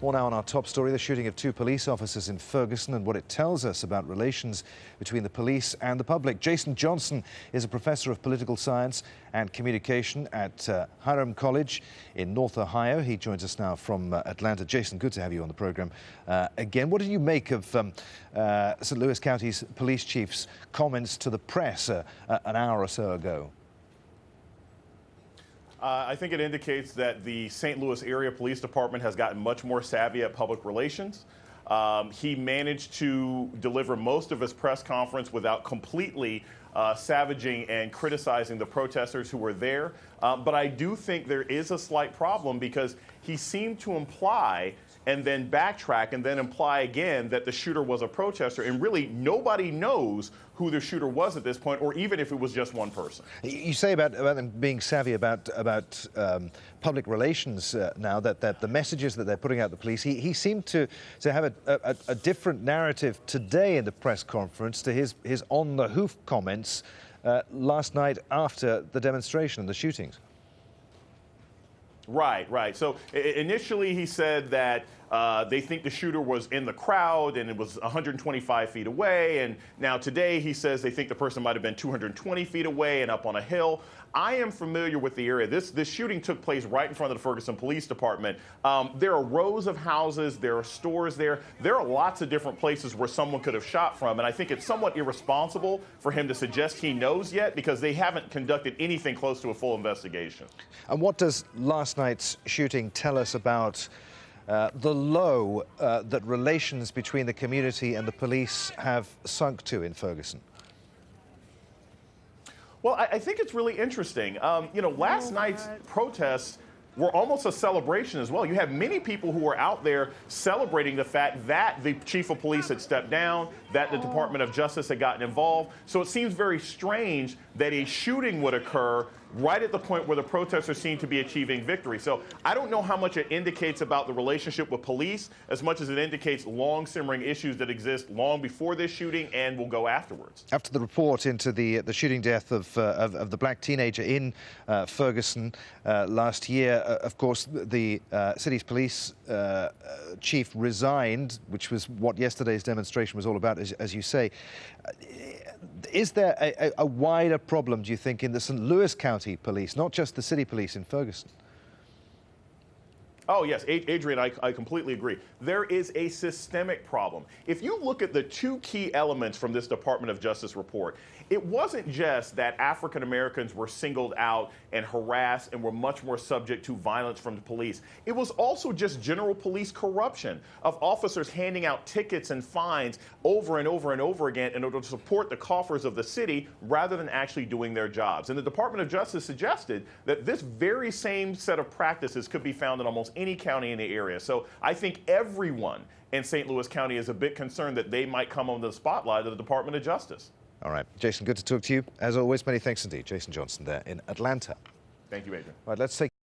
More now on our top story, the shooting of two police officers in Ferguson and what it tells us about relations between the police and the public. Jason Johnson is a professor of political science and communication at Hiram College in North Ohio. He joins us now from Atlanta. Jason, good to have you on the program again. What did you make of St. Louis County's police chief's comments to the press an hour or so ago? I think it indicates that the St. Louis area police department has gotten much more savvy at public relations. He managed to deliver most of his press conference without completely savaging and criticizing the protesters who were there. But I do think there is a slight problem because he seemed to imply and then backtrack and then imply again that the shooter was a protester. And really, nobody knows who the shooter was at this point, or even if it was just one person. You say about them being savvy about public relations now, that the messages that they're putting out, the police, he seemed to have a different narrative today in the press conference to his on-the-hoof comments last night after the demonstration and the shootings. Right. So initially he said that they think the shooter was in the crowd and it was 125 feet away. And now today he says they think the person might have been 220 feet away and up on a hill. I am familiar with the area. This shooting took place right in front of the Ferguson Police Department. There are rows of houses. There are stores there. There are lots of different places where someone could have shot from. And I think it's somewhat irresponsible for him to suggest he knows yet because they haven't conducted anything close to a full investigation. And what does last night's shooting tell us about the low that relations between the community and the police have sunk to in Ferguson? Well, I think it's really interesting. Last night's protests were almost a celebration as well. You have many people who were out there celebrating the fact that the chief of police had stepped down, that the Department of Justice had gotten involved. So it seems very strange that a shooting would occur right at the point where the protesters seem to be achieving victory. So I don't know how much it indicates about the relationship with police as much as it indicates long simmering issues that exist long before this shooting and will go afterwards. After the report into the shooting death of the black teenager in Ferguson last year, of course, the city's police chief resigned, which was what yesterday's demonstration was all about, as you say. Is there a wider problem, do you think, in the St. Louis County police, not just the city police in Ferguson? Oh, yes, Adrian, I completely agree. There is a systemic problem. If you look at the two key elements from this Department of Justice report, it wasn't just that African Americans were singled out and harassed and were much more subject to violence from the police. It was also just general police corruption of officers handing out tickets and fines over and over and over again in order to support the coffers of the city rather than actually doing their jobs. And the Department of Justice suggested that this very same set of practices could be found in almost any county in the area. So I think everyone in St. Louis County is a bit concerned that they might come under the spotlight of the Department of Justice. All right. Jason, good to talk to you. As always, many thanks indeed. Jason Johnson there in Atlanta. Thank you, Adrian. All right, let's take